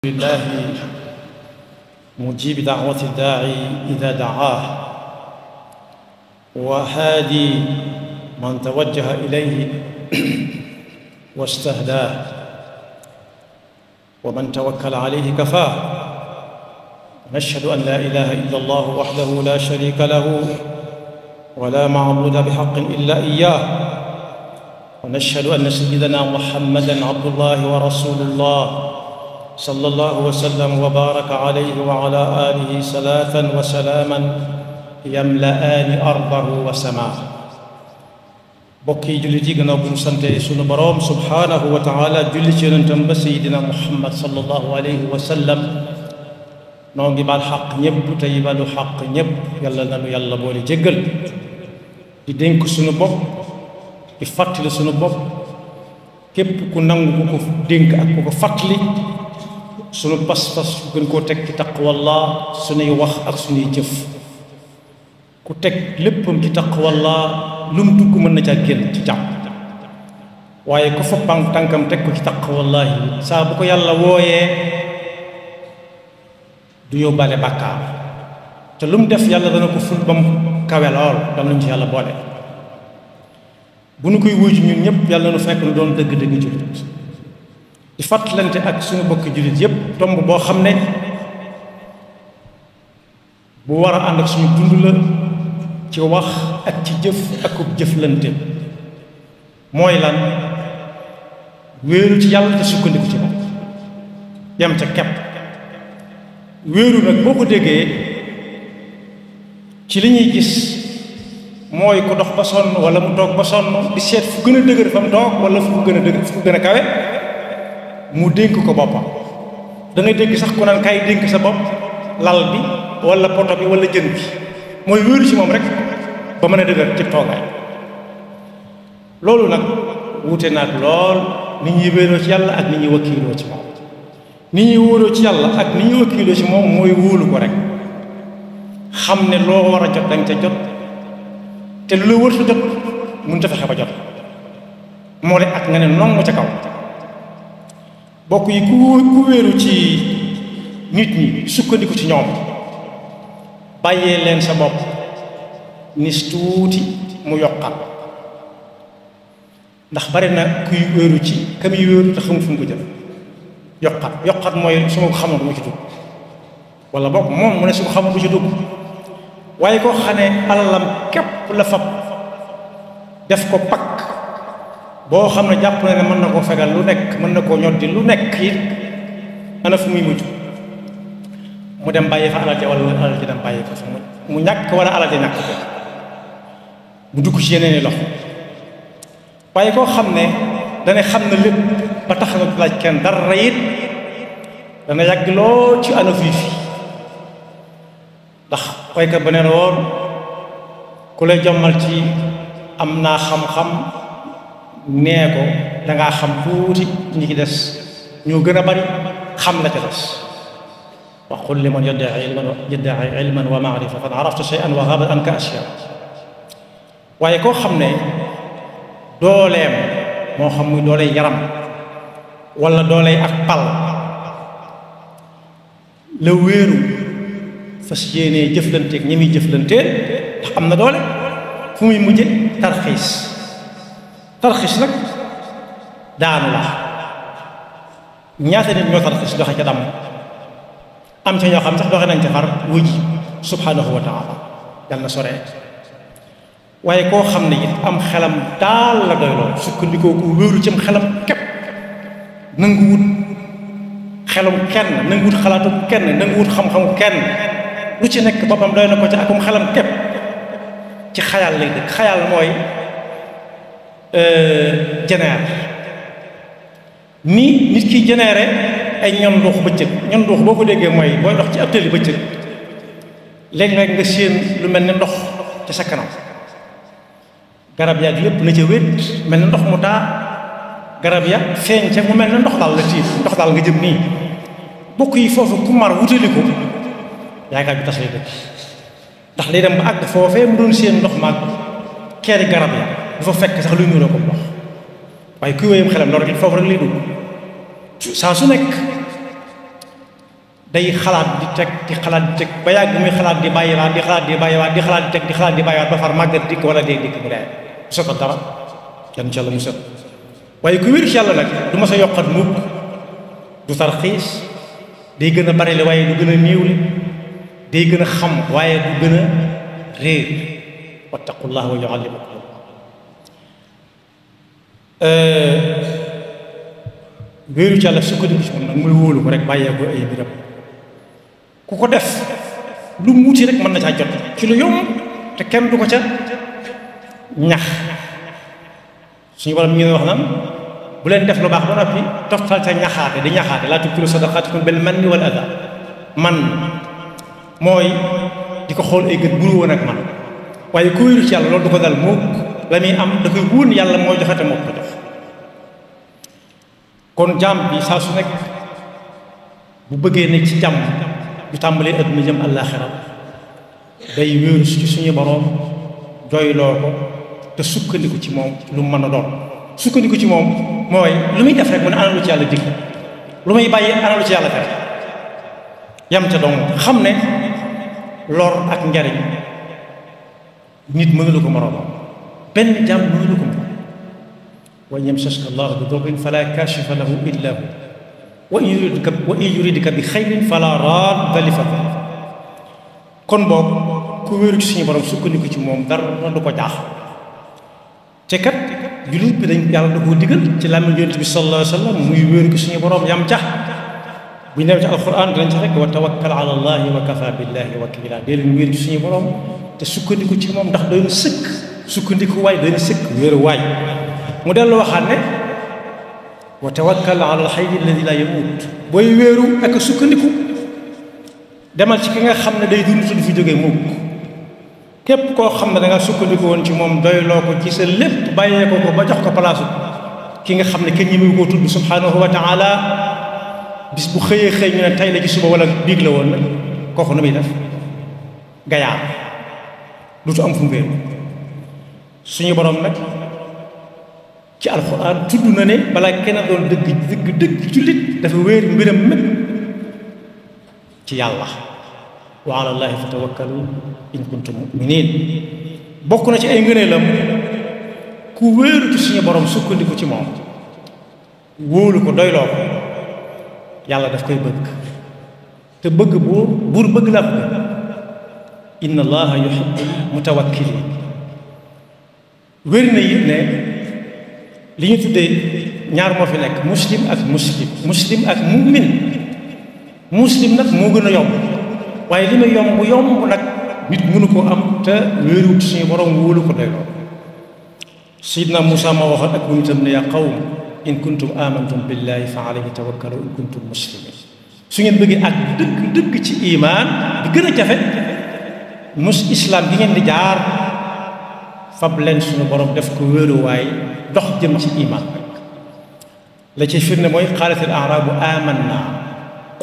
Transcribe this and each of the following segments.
لله مجيب دعوة الداعي إذا دعاه وهادي من توجه إليه واستهداه ومن توكل عليه كفاه. نشهد أن لا إله إلا الله وحده لا شريك له ولا معبود بحق إلا إياه، ونشهد أن سيدنا محمدًا عبد الله ورسول الله صلى الله وسلم وبارك عليه وعلى آله صلاة وسلاما يملأان أرضه وسماه. bokki jullit yi gannaaw bu ñu sante sunu boroom subhaanahu wa taala julli ci yonentam ba sayidina muhammad sallallahu alayhi wa sallam noo ngi baal xaq ñépp tey balu xaq ñépp yàlla nanu yàlla boole jéggal di dénk sunu bopp di fàttali sunu bopp képp ku nangu ku ko dénk ak ku ko fàttali sunu pas-pas gën koo teg ci taqwallah sunuy wax ak sunuy jëf. ku teg léppam ci taqwallah lu mu dugg mën na caa génn ci jàmm, waaye ku fa tànkam teg ko ci taqwallahi saa bu ko yàlla wooyee du yóbbaale bàkkaar te lu mu def yàlla dana ko ful ba mu kawe lool. dam nañu ci yàlla boole. bu nu koy wuyu ñun ñëpp yàlla nu fekk nu doon dëgg-dëgg jullit di fàttalante ak suñu bokki jullit yépp tomb boo xam ne bu war a ànd ak suñu dund la ci wax ak ci jëf ak ku jëflante. mooy lan? wéeru ci yàlla te sukkandiku ci moom yam ca kepp. wéeru nag boo ko déggee ci li ñuy gis mooy ku dox ba sonn wala mu toog ba sonn di seet fu gën a dëgër fa mu toog wala fu gën a dëgër fu gën a kawe mu dénk ko boppam. da ngay dégg sax ku naan kay dénk sa bopp lal bi wala poto bi wala jën bi. mooy wéeru ci moom rek ba mën a dëgër ci toogaay. loolu nag wuute naag lool ni ñuy wéeroo ci yàlla ak ni ñuy wakkiiloo ci moom. ni ñuy wóoroo ci yàlla ak ni ñuy wakkiiloo ci moom mooy wóolu ko rek xam ne loo war a jot danga ca jot te lu la wërta jot mënut a fexe ba jot moo de ak nga ne nongu ca kaw. bokk yi ku wéeru ci nit ñi sukkandiku ci ñoom bàyyee leen sa bopp nis tuuti mu yokkat. ndax bari na kuy wéeru ci kam yi wéeru te xamul fu mu ko jël. yokkat mooy su ma ko xamoon du ma ci dugg wala bokk moom mu ne su ko xamoon du ci dugg. waaye koo xam ne alalam képp la fab def ko pakk boo xam ne jàpp na ne mën na koo fegal lu nekk mën na koo ñoddi lu nekk it ana fu muy mujj mu dem bàyyi fa alal ja wala alal ji dem bàyyi ko fa mu ñàkk wala alal ja ñàkk ko mu dugg ci yeneen i loxo. waaye koo xam ne dana xam na lépp ba tax na laaj kenn dara it dana yàgg lool ci ana fii fi ndax waykat ba nee na woon ku lay jommal ci am naa xam-xam nee ko dangaa xam tuuti ñi ci des ñoo gën a bari xam la ca des. wa qul liman yadda'i ilman wa ma'rifa qad arafta shay'an wa ghabat anka ashya. waaye koo xam ne dooleem moo xam muy dooley yaram wala dooley ak pal la wéeru fas yéenee jëflanteeg ñi muy jëflanteel ndax am na doole fu muy mujje tarxiis nag daanu la. ñaata nit ñoo tarxiis doxe ca dam am ca ñoo xam sax doxe nañ ca far wuj subhanahu wa taala yàlla na soree. waaye koo xam ne it am xelam daal la doy lool sukkandikoo ko wéeru ci am xelam képp nanguwut xelum kenn nanguwut xalaatu kenn nanguwut xam-xamu kenn lu ci nekk boppam doy na ko ci akum xelam képp ci xayal lay dëkk. xayal mooy jeneer ni nit ki jeneere ay ñon ndox bëccëg. ñon ndox boo ko déggee mooy booy dox ci ab tëli bëccëg léeg-léeg nga séen lu mel ne ndox ci sa kanam garab yaag lépp na ca wét mel ne ndox mu taa garab ya feeñ ca mu mel ne ndox daal la tiim ndox daal nga jëm nii. bokk yi foofu ku mar wutali ko yaakaar bi tas lay dëkk ndax day dem ba àgg foofee mu doon seen ndox maag keeri garab ya du fa fekk sax luy nuroo ko ndox. waaye kuy wéyam xelam loolu rek foofu rek lay dugg saa su nekk day xalaat di teg di xalaat di teg ba yàgg muy xalaat di bàyyiwaat di xalaat di bàyyiwaat di xalaat di teg di xalaat di bàyyiwaat ba far màggat dikk wala dee dikk mu dee mu setal dara yan ci yàlla mu set waaye ku wér ci yàlla nag du ma sa yokkat mukk du tarxiis day gën a bari le waaye du gën a néew li day gën a xam waaye du gën a réer wattaqullah wa yuallimukum wéeru ci yàlla sukkandiku ci moom nag muy wóolu ko rek bàyyee ko ay biram ku ko def lu mu wuti rek mën na caa jot ci lu yomb te kenn du ko ca ñax suñu borom mi ngi wax naan bu leen def lu baax ba noppi toftal ca ñaxaate di ñaxaate laa tubtilu sadaqaatikum bil manni wal adaa man mooy di ko xool ay gët buru woon ak man waaye ku wéeru ci yàlla loolu du ko dal mukk la muy am da koy wóon yàlla mooy joxe te moo ko jox kon jaam bi saa su nekk bu bëggee ne ci jàmm du tàmbalee adduna jëm àllaaxira day wéeru ci suñu boroom jooyloo ko te sukkandiku ci moom lu mu mën a doon sukkandiku ci moom mooy lu muy def rek mu ne ana lu ci yàlla dig lu muy bàyyi ana lu ci yàlla tere yam ca dong xam ne lor ak njariñ nit mënulu ko moroomam benn jaam mënulu ko moroom wa in yamsaska allahu bi durrin fala kashifa lahu illa hu wa in yuridka bi xayrin fala radda li fadlihi kon boobu ku wéeru ci suñu borom sukkandiku ci moom dara du ko jaax te kat jullit bi dañ yàlla da koo digal ci làmmiñ Yonent bi sallallahu alayhi wa sallam muy wéeru ci suñu borom yam ca bu ñu demee ci alquran dinañ ci rek wa tawakkal ala allahi wa kafa billahi wakila dee leen wéeru ci suñu borom te sukkandiku ci moom ndax doy na sëkk sukkandiku waay doy na sëkk wéeru waay mu dellu waxaat ne wa tawakkal ala alxayyi alladi la yamut booy wéeru ak sukkandiku demal ci ki nga xam ne day dund du fi jógee mukk képp koo xam ne da nga sukkandiku woon ci moom doyloo ko ci sa lépp bàyyee ko ba jox ko palaasu ki nga xam ne kenn ñi koo tudd subhanahu wa taala bis bu xëyee xëy ñu ne tey la ci suba wala biig la woon nag kooku nu muy def gayaar lutu am fu mu wéeru suñu borom nag ci alxuraan tudd na ne balaa kenn doon dëgg jullit dafa wéer mbiram mépp ci yàlla wa ala llaahi fatawakkalu in kuntum muminin bokk na ci ay ngëneelam ku wéeru ci suñu borom sukkandiku ci moom wóolu ko doyloo ko yàlla daf koy bëgg te bëgg buur bëgg la ko inna allaha yuhibbul mutawakkilin wér na it ne li ñu tuddee ñaar moo fi nekk muslim ak mu'min muslim nag moo gën a yomb waaye li muy yomb nag nit mënu koo am te wéeruwut suñu borom wóolu ko doyloo Seydina Muusaa ma waxoon ak bu nitam ne yaa qawm in kuntum amantum billahi fa alayhi tawakkalu in kuntum muslimin su ngeen bëggee ak dëgg ci imaan bi gën a jafe islam bi ngeen di jaar fab leen suñu borom def ko wéeruwaay dox jëm ci iman la ci firnde mooy qaalat al a'raabu amanna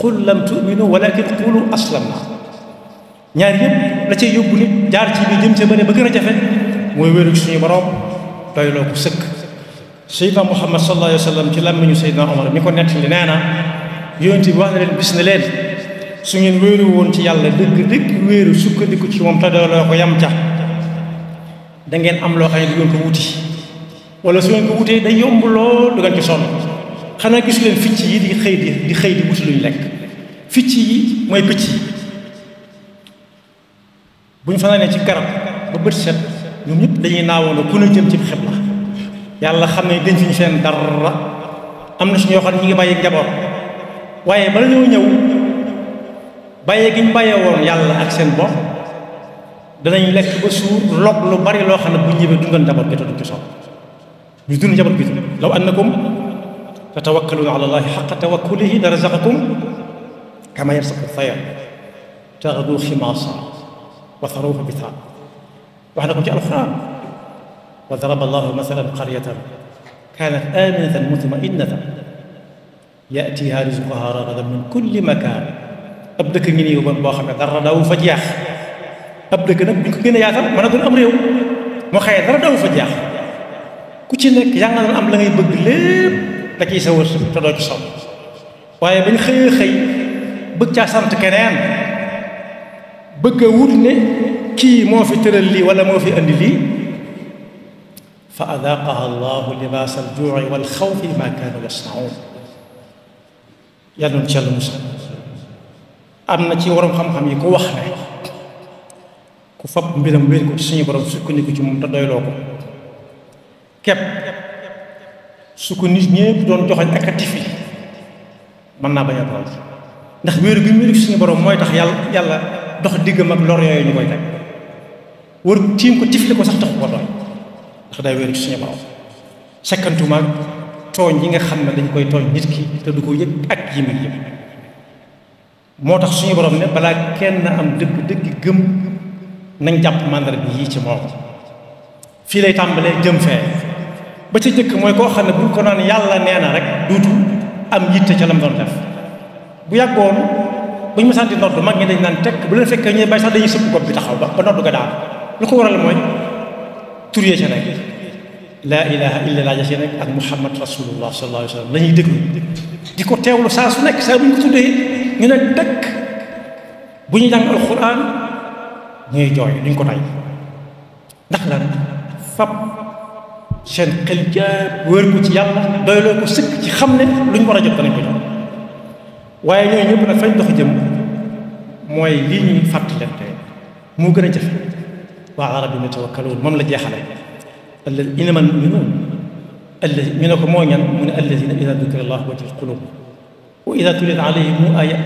qul lam tu'minu walakin qulu aslamna ñaar yëpp la cay yóbbu nit jaar ci bi jëm ca bëre ba gën a jafe mooy wéeru ci suñu borom doyloo ko sëkk Seydina Muhammad sallallahu alayhi wa sallam ci làmmiñu Seydina Omar mi ko nettali nee na yonent bi wax na leen bis ne leen su ngeen wéeru woon ci yàlla dëgg wéeru sukkandiku ci moom te doyloo ko yam ca da ngeen am loo xam ne du ngeen ko wuti wala su ngeen ko wutee day yomb lool du ngeen ci sonn xanaa gis leen picc yi di xëy di wuti luñ lekk picc yi mooy picc yi bu ñu fanaanee ci garab ba bët set ñoom ñëpp dañuy naawoon ku ne jëm ci xibla yàlla xam ne dañ fi ñu fenn dara am na suñu yoo xam ne ñu ngi bàyyi njaboot waaye bala ñoo ñëw bàyyee gi ñu bàyyee woon yàlla ak seen bopp danañ lekk ba suur log lu bari loo xam ne bu ñëwee dundal njaboot gi te duñ ci sopp ñu dund njaboot gi law annakum tatawakkaluuna ala llahi xaqa tawakkulihi la razaqakum kama yarzuqu tayr taxdu ximaasa wa taruuha bitaan wax na ko ci alquran wa daraba allahu masalan qaryatan kaanat aaminatan mutma'innatan ya'tiihaa rizquhaa ragadan min kulli makaan ab dëkk ngi nii boo xam ne dara daw fa jeex ab dëkk nag bu ñu ko gën a yaatal mën a doon am réew moo xëyee dara daw fa jeex ku ci nekk yaa nga doon am la ngay bëgg lépp da ciy sa wërsëg te doo ci sonn waaye bañ xëyee xëy bëgg caa sant keneen bëgg a wut ne kii moo fi tëral lii wala moo fi andi lii fa adaqaha allahu libaas aljuuci walxawfi ma kaanu yasnaun yàlla noonu ci yàlla musal am na ci waroom xam-xam yi ku wax ne ku fab mbiram wéer ko ci suñu borom sukkandiku ci moom te doyloo ko képp su ko nit ñëpp doon joxañ ak a tifi mën naa bañ a doon ndax wéeru bi mu wéeru ci suñu borom mooy tax yàlla dox diggam ak lor yooyu ñu koy teg war tiim ko tifli ko sax taxu ko doy ndax day wéeru ci suñu borom sekkantuma tooñ yi nga xam ne dañ koy tooñ nit ki te du ko yëg ak yi muy yëg moo tax suñu borom ne balaa kenn am dëgg gëm nañ jàpp màndar bi yii ci moom fii lay tàmbalee jëm fee ba ca jëkk mooy koo xam ne bu ko naan yàlla nee na rek duutu am yitte ca lam doon def bu yàggoon bu ñu mësaan di nodd mag ñi dañ naan tekk bu leen fekkee ñuy bay sax dañuy sëpp bopp bi taxaw ba nodd ga daal lu ko waral mooy tur yee ca nekk laa ilaha illa laa ja ci nekk ak muhammad rasulullah sallallahu alayhi wa sallam la ñuy déglu di ko teewlu saa su nekk saa bu ñu ko tuddee ñu ne dëkk bu ñu jàng alquran ñuy jooy duñ ko tay ndax lan fab seen xel jaab wër ko ci yàlla doyloo ko sëkk ci xam ne lu ñu war a jot danañ ko jot waaye ñooñu ñëpp nag fañ dox jëm mooy lii ñuy fàttalante moo gën a jafe waa ala rabbihim yatawakkaluun moom la jeexale innamal mu'minuun ñu ne ko moo ñan mu ne alladina ida dukira allah wajilat qulubuhum wa ida tuliyat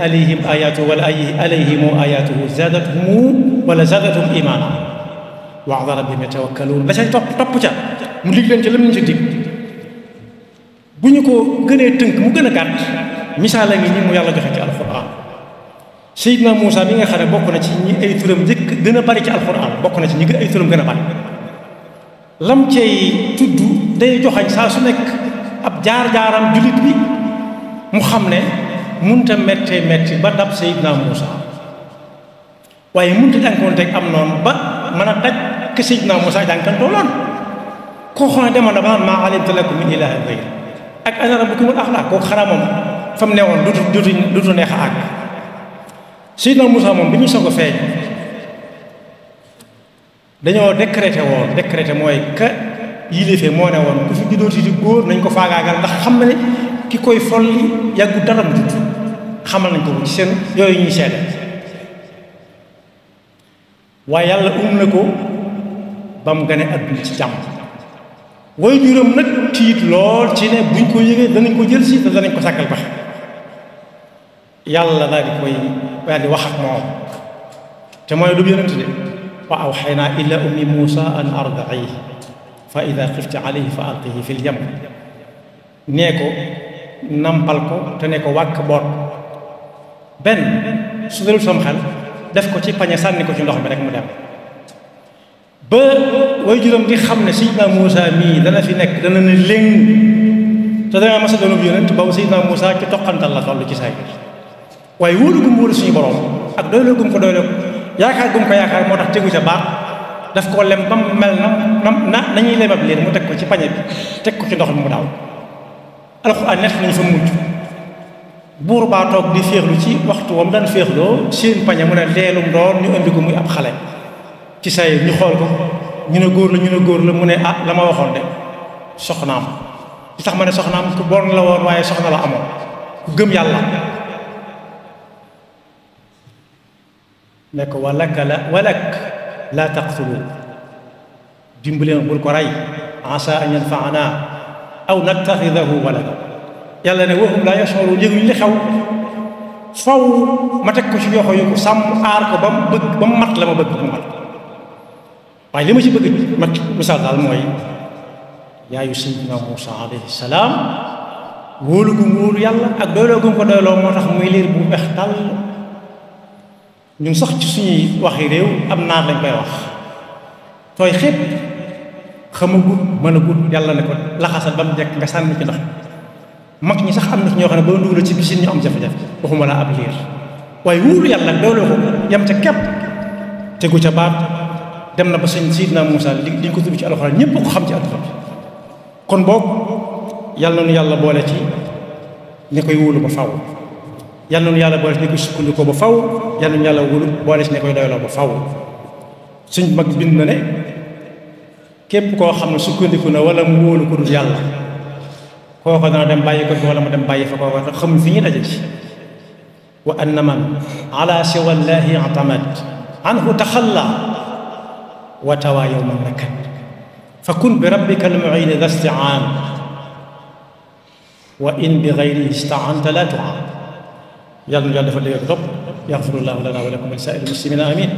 alayhim ayatuhu wala alayhim ayatuhu zaadathum wala zaadathum imaana wa ala rabbihim yatawakkaluun la cay topp ca mu dig leen ci lam ñu ci dig bu ñu ko gënee tënk mu gën a gàtt misaal la ngi ñi mu yàlla joxe ci alquran Seydina Muusa bi nga xam ne bokk na ci ñi ay turam njëkk gën a bari ci alquran bokk na ci ñi ay turam gën a bari lam cay tudd day joxañ saa su nekk ab jaar-jaaram jullit bi mu xam ne munta mettee metti ba dab Seydina Muusa waaye munta jànkoonteeg am noonu ba mën a daj ke Seydina Muusa jànkantoo loon koo xam ne demoon na ba maa alimtu lakum min ilaahin ghayri ak ana rabbukumul a'laa kooku xanaa moom fa mu newoon dutu neex a àgg Seydina Muusa moom bi ñu soog a feeñ dañoo décrété mooy ka yilife moo ne woon ku fi juddooti di góor nañ ko faagaagal ndax xam ne ki koy folli yàggu dara mu tudd xamal nañ ko ci seen yooyu ñuy seede waaye yàlla na ko ba mu gane adduna ci jàmm way juróom nag tiit lool ci ne buñ ko yëgee danañ ko jël si te danañ ko sàkkal pexe yàlla daal di koy daal di wax ak moom te mooy du yonent de wa awxaynaa ila ummi Muusa an ardiihi fa ida xifti alayhi fa alqihi fi lyam nee ko nampal ko te ne ko wàkk boot benn su dalul sam xel def ko ci pañe sànni ko ci ndox mi rek mu dem ba way juróom di xam ne Seydina Muusa mii dana fi nekk dana ne léng te dana masa doonub yonent boobu Seydina Muusa ci toqantal la toll ci say waaye wóolu gum wóolu suñu borom ak doyloo gum ko doyloo yaakaar gum ko yaakaar moo tax tegu ca baat daf koo lem ba mu mel na nañuy lemab leen mu teg ko ci pañe bi teg ko ci ndox mi mu daaw alxuraan nett nañu fa mujj buur baa toog di féexlu ci waxtu wam daan féexloo seen pañe mu ne leelum doon ñu indi ko muy ab xale ci say ñu xool ko ñu ne góor la mu ne ah la ma waxoon de soxnaam li tax ma ne soxnaam ku bon la woon waaye soxna la amoon ku gëm yàlla ne ko walak laa taqtulu dimbaleen bul ko rey asa an yanfaana aw nattaxidahu walada yàlla ne wahum laa yash'uruun yëguñ li xew faw ma teg ko ci yoxo yu ko sàmm aar ko ba mu bëgg ba mu mat la ma bëgg mu mat waaye li ma ci bëgg mat misaal daal mooy yaayu Seydina Muusa alayhi salaam wóolu gu mu wóolu yàlla ak doyloo gu mu ko doyloo moo tax muy liir bu weex tàll ñun sax ci suñuy waxi réew am naar lañ koy wax tooy xepp xamagut mën a gut yàlla ne ko laxasal ba mu jekk nga sànni ci ndox mag ñi sax am na ñoo xam ne ba dugal ci bisin ñu am jafe-jafe waxuma laa ab liir waaye wóolu yàlla doyloo ko yam ca kepp tegu ca baat dem na ba sëñ Seydina Muusa li ñu ko tudd ci alxuraan ñëpp ko xam ci àdduna bi kon boog yàlla nu yàlla boole ci ñi koy wóolu ba faw yal na nu yàlla boole si ne koy sukkandikoo ba faw yal na nu yàlla wóolu boole si ne koy doyloo ba faw suñ mag bind na ne képp koo xam ne sukkandiku na wala mu wóolu ko dul yàlla kooko dana dem bàyyi ko fi wala mu dem bàyyi fa kooko te xamuñ fi ñuy daje ci wa anna man ala siwa llahi atamad anhu taxalla wa tawa yowman nakad fa kun bi rabbika almuin da stiaan wa in bi gayrihi istaanta la tuaan yàlla nu yàlla dafa dégg ak topp yaxfirullahu lana wa lakum wa li saa'iril muslimina amin